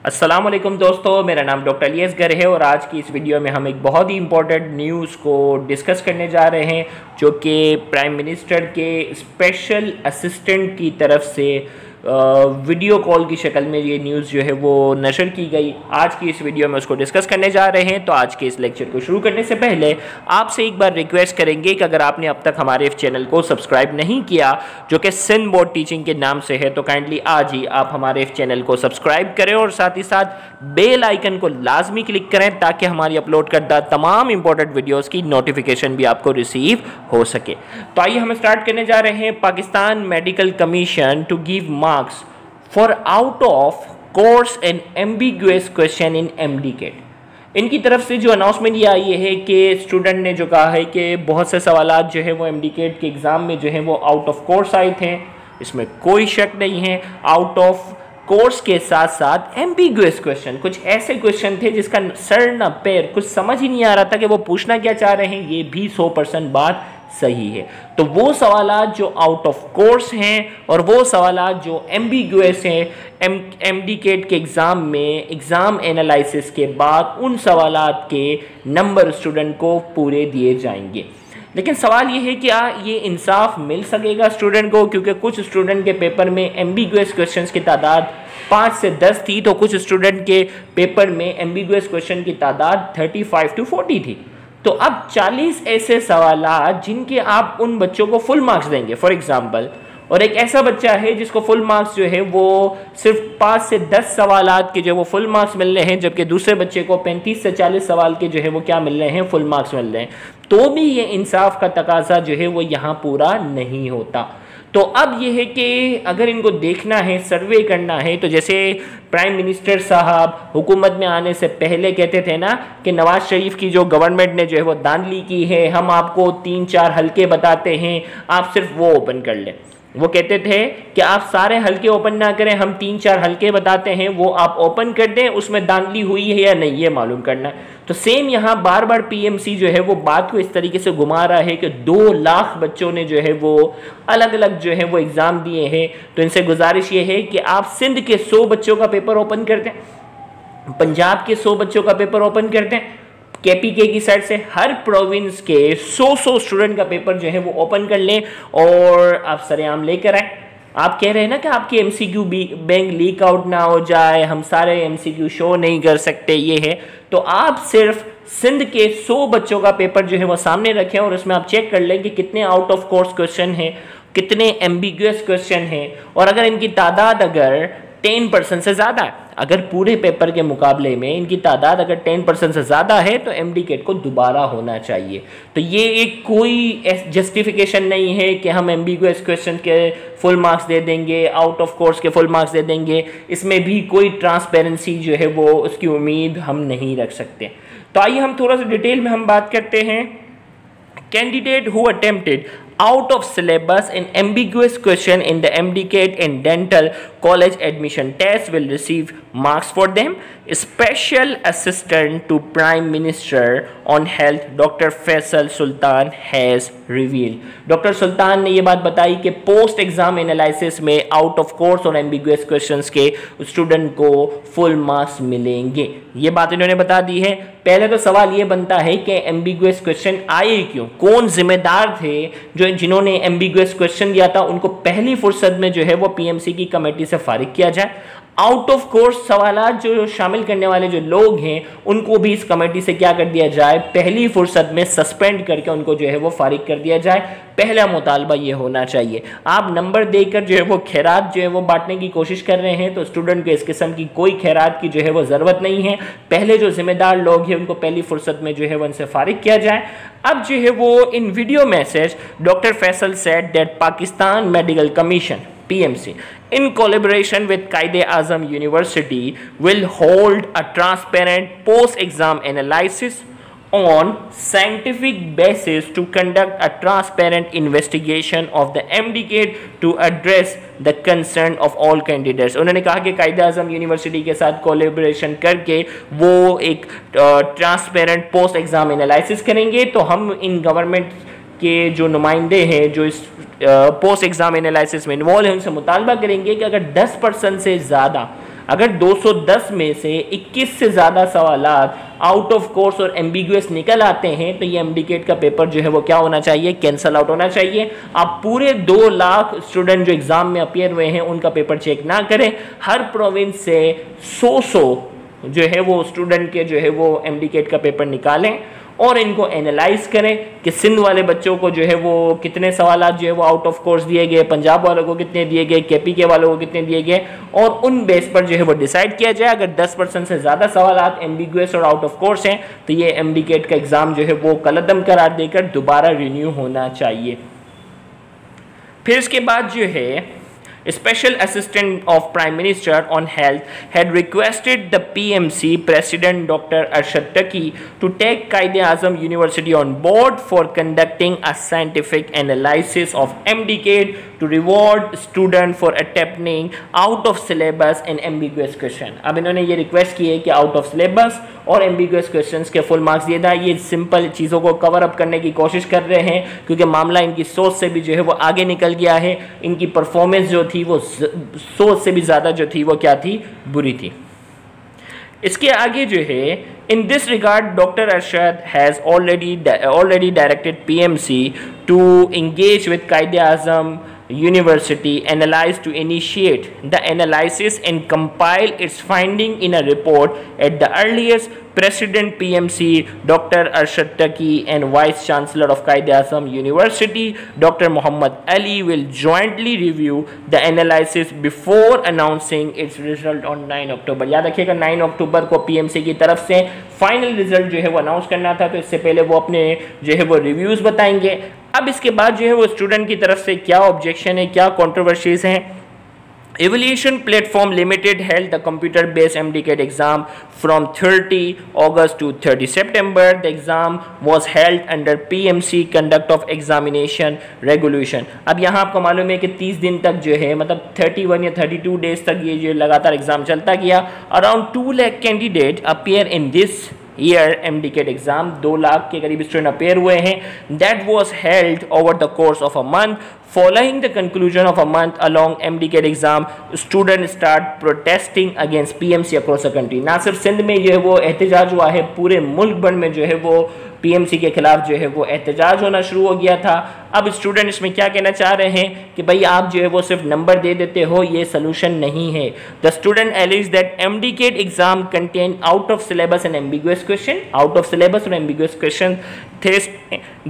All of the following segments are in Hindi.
अस्सलाम वालेकुम दोस्तों, मेरा नाम डॉक्टर अलियस गर है और आज की इस वीडियो में हम एक बहुत ही इम्पोर्टेंट न्यूज़ को डिस्कस करने जा रहे हैं जो कि प्राइम मिनिस्टर के स्पेशल असिस्टेंट की तरफ से वीडियो कॉल की शक्ल में ये न्यूज़ जो है वो नशर की गई। आज की इस वीडियो में उसको डिस्कस करने जा रहे हैं। तो आज के इस लेक्चर को शुरू करने से पहले आपसे एक बार रिक्वेस्ट करेंगे कि अगर आपने अब तक हमारे इस चैनल को सब्सक्राइब नहीं किया जो कि सिंध बोर्ड टीचिंग के नाम से है, तो काइंडली आज ही आप हमारे इस चैनल को सब्सक्राइब करें और साथ ही साथ बेल आइकन को लाजमी क्लिक करें ताकि हमारी अपलोड करदा तमाम इंपॉर्टेंट वीडियोस की नोटिफिकेशन भी आपको रिसीव हो सके। तो आइए हम स्टार्ट करने जा रहे हैं। Pakistan medical commission to give marks for out of course and ambiguous question in MDCAT. इनकी तरफ से जो अनाउंसमेंट ये आई है कि स्टूडेंट ने जो कहा है कि बहुत से सवालात जो है वो एमडीकेट के एग्ज़ाम में जो है वो आउट ऑफ कोर्स आए थे, इसमें कोई शक नहीं है। आउट ऑफ कोर्स के साथ साथ एम्बिगुअस क्वेश्चन, कुछ ऐसे क्वेश्चन थे जिसका सर ना पैर कुछ समझ ही नहीं आ रहा था कि वो पूछना क्या चाह रहे हैं। ये भी 100% बात सही है। तो वो सवालात जो आउट ऑफ कोर्स हैं और वो सवालात जो एम्बिगुअस हैं एमडीकेट के एग्ज़ाम में एग्ज़ाम एनालिसिस के बाद उन सवालात के नंबर स्टूडेंट को पूरे दिए जाएंगे। लेकिन सवाल ये है कि ये इंसाफ मिल सकेगा स्टूडेंट को, क्योंकि कुछ स्टूडेंट के पेपर में एम्बिगुअस क्वेश्चंस की तादाद 5 से 10 थी, तो कुछ स्टूडेंट के पेपर में एम्बिगुअस क्वेश्चन की तादाद 35 to 40 थी। तो अब 40 ऐसे सवालात जिनके आप उन बच्चों को फुल मार्क्स देंगे फॉर एग्जांपल, और एक ऐसा बच्चा है जिसको फुल मार्क्स जो है वो सिर्फ 5 से 10 सवालात के जो वो फुल मार्क्स मिल रहे हैं, जबकि दूसरे बच्चे को 35 से 40 सवाल के जो है वो क्या मिल रहे हैं, फुल मार्क्स मिल रहे हैं। तो भी ये इंसाफ का तकाजा जो है वो यहाँ पूरा नहीं होता। तो अब ये है कि अगर इनको देखना है, सर्वे करना है, तो जैसे प्राइम मिनिस्टर साहब हुकूमत में आने से पहले कहते थे ना कि नवाज शरीफ की जो गवर्नमेंट ने जो है वो धांधली की है, हम आपको 3-4 हलके बताते हैं, आप सिर्फ वो ओपन कर लें। वो कहते थे कि आप सारे हलके ओपन ना करें, हम 3-4 हलके बताते हैं, वो आप ओपन कर दें, उसमें धांधली हुई है या नहीं ये मालूम करना। तो सेम यहाँ बार बार पीएमसी जो है वो बात को इस तरीके से घुमा रहा है कि 2 लाख बच्चों ने जो है वो अलग अलग जो है वो एग्ज़ाम दिए हैं। तो इनसे गुजारिश ये है कि आप सिंध के 100 बच्चों का पेपर ओपन कर दें, पंजाब के 100 बच्चों का पेपर ओपन कर दें, केपीके की साइड से हर प्रोविंस के 100 स्टूडेंट का पेपर जो है वो ओपन कर लें और आप सरेआम लेकर आए। आप कह रहे हैं ना कि आपकी एमसीक्यू बैंक लीक आउट ना हो जाए, हम सारे एमसीक्यू शो नहीं कर सकते, ये है। तो आप सिर्फ सिंध के 100 बच्चों का पेपर जो है वो सामने रखें और उसमें आप चेक कर लें कि कितने आउट ऑफ कोर्स क्वेश्चन हैं, कितने एम्बिगुअस क्वेश्चन हैं, और अगर इनकी तादाद अगर 10% से ज़्यादा है, अगर पूरे पेपर के मुकाबले में इनकी तादाद अगर 10% से ज़्यादा है तो एमडीकेट को दोबारा होना चाहिए। तो ये एक कोई जस्टिफिकेशन नहीं है कि हम एम्बिगुअस क्वेश्चन के फुल मार्क्स दे देंगे, आउट ऑफ कोर्स के फुल मार्क्स दे देंगे। इसमें भी कोई ट्रांसपेरेंसी जो है वो उसकी उम्मीद हम नहीं रख सकते। तो आइए हम थोड़ा सा डिटेल में हम बात करते हैं। Candidate who attempted out of syllabus an ambiguous question in the MDCAT and dental college admission test will receive marks for them. Special assistant to Prime Minister on Health Dr. Faisal Sultan has revealed. Doctor Sultan ने ये बात बताई कि पोस्ट एग्जाम एनालिसिस में आउट ऑफ कोर्स और एम्बिगुअस क्वेश्चंस के स्टूडेंट को फुल मार्क्स मिलेंगे। ये बात इन्होंने बता दी है। पहले तो सवाल ये बनता है कि एम्बिगुअस क्वेश्चन आए क्यों, कौन जिम्मेदार थे जिन्होंने एम्बिगुअस क्वेश्चन दिया था, उनको पहली फुर्सत में जो है वो पीएमसी की कमेटी से फारिग किया जाए। आउट ऑफ कोर्स सवालात जो शामिल करने वाले जो लोग हैं उनको भी इस कमेटी से क्या कर दिया जाए, पहली फुर्सत में सस्पेंड करके उनको जो है वो फारिग कर दिया जाए। पहला मुतालबा ये होना चाहिए। आप नंबर देकर जो है वो खैरात जो है वो बांटने की कोशिश कर रहे हैं, तो स्टूडेंट को इस किस्म की कोई खैरात की जो है वो ज़रूरत नहीं है। पहले जो जिम्मेदार लोग हैं उनको पहली फुर्सत में जो है वो उनसे फारिग किया जाए। अब जो है वो in video message doctor Faisal said that Pakistan medical commission PMC in collaboration with Quaid-e-Azam University will hold a transparent post-exam analysis on scientific basis to conduct a transparent investigation of the MDCAT to address the concern of all candidates. उन्होंने कहा कि कायद-ए-आज़म यूनिवर्सिटी के साथ कोलेबोरेशन करके वो एक ट्रांसपेरेंट पोस्ट एग्ज़ाम एनालिसिस करेंगे। तो हम इन गवर्नमेंट के जो नुमाइंदे हैं जो इस पोस्ट एग्ज़ाम एनालिसिस में इन्वॉल्व हैं उनसे मुतालबा करेंगे कि अगर 10% से ज़्यादा अगर 210 में से 21 से ज़्यादा सवालात आउट ऑफ कोर्स और एम्बिगुअस निकल आते हैं तो ये एमडीकेट का पेपर जो है वो क्या होना चाहिए, कैंसल आउट होना चाहिए। आप पूरे 2 लाख स्टूडेंट जो एग्जाम में अपीयर हुए हैं उनका पेपर चेक ना करें, हर प्रोविंस से 100 जो है वो स्टूडेंट के जो है वो एमडीकेट का पेपर निकालें और इनको एनालाइज करें कि सिंध वाले बच्चों को जो है वो कितने सवालात जो है वो आउट ऑफ कोर्स दिए गए, पंजाब वालों को कितने दिए गए, केपी के वालों को कितने दिए गए, और उन बेस पर जो है वो डिसाइड किया जाए। अगर 10% से ज़्यादा सवालात एम्बिगुअस और आउट ऑफ कोर्स हैं तो ये एमडीकेट का एग्ज़ाम जो है वो कलअदम करार देकर दोबारा रिन्यू होना चाहिए। फिर इसके बाद जो है Special Assistant of Prime Minister on Health had requested the PMC President Dr. Arshad Taqi to take Quaid-e-Azam University on board for conducting a scientific analysis of MDCAT to reward student for attempting out of syllabus and ambiguous question। अब इन्होंने ये रिक्वेस्ट की है कि आउट ऑफ सिलेबस और एम्बिगुअस क्वेश्चंस के फुल मार्क्स दिए जाए। ये सिंपल चीज़ों को कवर अप करने की कोशिश कर रहे हैं क्योंकि मामला इनकी सोच से भी जो है वो आगे निकल गया है। इनकी परफॉर्मेंस जो थी वो सोच से भी ज़्यादा जो थी वो क्या थी, बुरी थी। इसके आगे जो है, in this regard doctor Arshad has already directed PMC to engage with Quaid-e-Azam University analyze to initiate the analysis and compile its finding in a report at the earliest. President PMC Dr. Arshad Taqi and Vice Chancellor of Quaid-e-Azam University Dr. Muhammad Ali will jointly review the analysis before announcing its result on 9 October। याद रखिएगा 9 अक्टूबर को PMC की तरफ से फाइनल रिजल्ट जो है वो अनाउंस करना था, तो इससे पहले वो अपने जो है वो रिव्यूज़ बताएंगे। अब इसके बाद जो है वो स्टूडेंट की तरफ से क्या ऑब्जेक्शन है, क्या कॉन्ट्रोवर्सीज हैं। Evaluation Platform Limited held the computer-based MDCAT exam from 30 August to 30 September. The exam was held under PMC Conduct of Examination Regulation। अब यहाँ आपको मालूम है कि 30 दिन तक जो है, मतलब 31 या 32 डेज तक ये जो लगातार एग्जाम चलता गया। Around 2 lakh candidates appear in this year MDCAT exam। 2 lakh के करीब स्टूडेंट अपेयर हुए हैं। That was held over the course of a month। Following the conclusion of a month along MDCAT exam, students start protesting against PMC across the country। ना सिर्फ सिंध में जो है वो एहतजाज हुआ है, पूरे मुल्क भर में जो है वो पीएमसी के खिलाफ जो है वो एहतजाज होना शुरू हो गया था। अब स्टूडेंट इसमें क्या कहना चाह रहे हैं कि भाई आप जो है वो सिर्फ नंबर दे देते हो, ये सोल्यूशन नहीं है। The student alleges that MDCAT exam contain out of syllabus and ambiguous question, out of syllabus और एम्बिगुअस क्वेश्चन थे।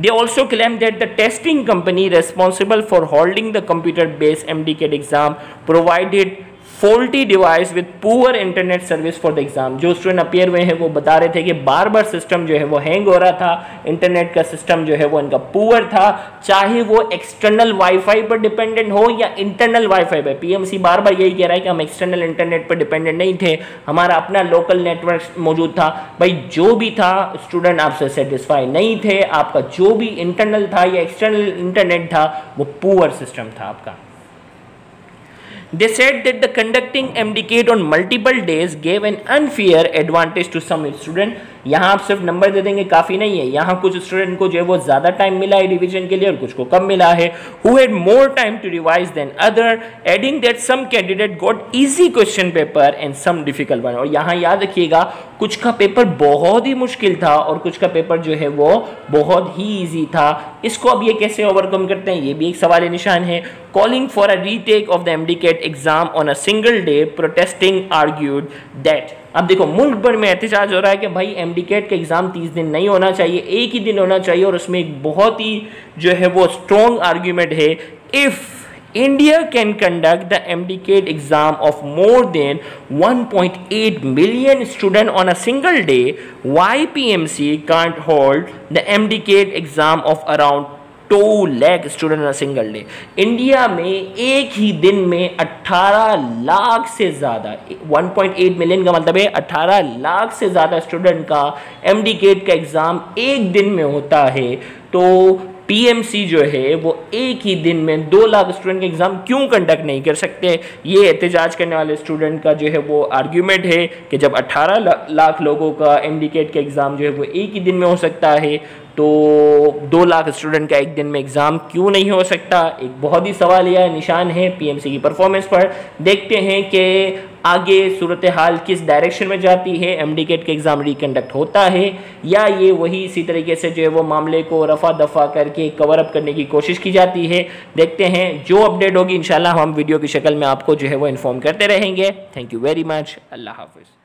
They also claim that the testing company responsible for holding the computer-based MDCAT exam provided faulty device with poor internet service for the exam। जो स्टूडेंट अपियर हुए हैं वो बता रहे थे कि बार बार सिस्टम जो है वो हैंग हो रहा था, इंटरनेट का सिस्टम जो है वो इनका पुअर था, चाहे वो एक्सटर्नल वाईफाई पर डिपेंडेंट हो या इंटरनल वाईफाई पर। पीएमसी बार बार यही कह रहा है कि हम एक्सटर्नल इंटरनेट पर डिपेंडेंट नहीं थे, हमारा अपना लोकल नेटवर्क मौजूद था। भाई जो भी था, स्टूडेंट आपसे सेटिस्फाई नहीं थे, आपका जो भी इंटरनल था या एक्सटर्नल इंटरनेट था वो पुअर सिस्टम था आपका। They said that the conducting MDCAT on multiple days gave an unfair advantage to some students। यहाँ आप सिर्फ नंबर दे देंगे काफ़ी नहीं है, यहाँ कुछ स्टूडेंट को जो है वो ज़्यादा टाइम मिला है रिवीजन के लिए और कुछ को कम मिला है। Who had more time to revise than other, adding that some candidate got easy question paper and some difficult one। और यहाँ याद रखिएगा कुछ का पेपर बहुत ही मुश्किल था और कुछ का पेपर जो है वो बहुत ही ईजी था। इसको अब ये कैसे ओवरकम करते हैं, ये भी एक सवाल निशान है। Calling for a retake of the MDCAT exam on a single day, protesting argued that। अब देखो मुल्क भर में एहतजाज हो रहा है कि भाई एमडीकेट का एग्जाम 30 दिन नहीं होना चाहिए, एक ही दिन होना चाहिए। और उसमें एक बहुत ही जो है वो स्ट्रॉन्ग आर्ग्यूमेंट है, if India can conduct the MDCAT exam of more than 1.8 million students on a single day, why PMC can't hold the MDCAT exam of around 2 lakh student on single day. India में एक ही दिन में 18 लाख से ज़्यादा, 1.8 मिलियन का मतलब है 18 लाख से ज़्यादा स्टूडेंट का एमडीकेट का एग्ज़ाम एक दिन में होता है। तो पीएमसी जो है वो एक ही दिन में 2 लाख स्टूडेंट का एग्ज़ाम क्यों कंडक्ट नहीं कर सकते। ये एहतजाज करने वाले स्टूडेंट का जो है वो आर्ग्यूमेंट है कि जब 18 लाख लोगों का एमडीकेट का एग्ज़ाम जो है वो एक ही दिन में हो सकता है, तो 2 लाख स्टूडेंट का एक दिन में एग्ज़ाम क्यों नहीं हो सकता। एक बहुत ही सवाल या निशान है पीएमसी की परफॉर्मेंस पर। देखते हैं कि आगे सूरत हाल किस डायरेक्शन में जाती है, एमडी कैट का एग्ज़ाम रिकंडक्ट होता है या ये वही इसी तरीके से जो है वो मामले को रफा दफा करके कवर अप करने की कोशिश की जाती है। देखते हैं, जो अपडेट होगी इंशाल्लाह हम वीडियो की शक्ल में आपको जो है वो इन्फॉर्म करते रहेंगे। Thank you very much. अल्लाह हाफिज़।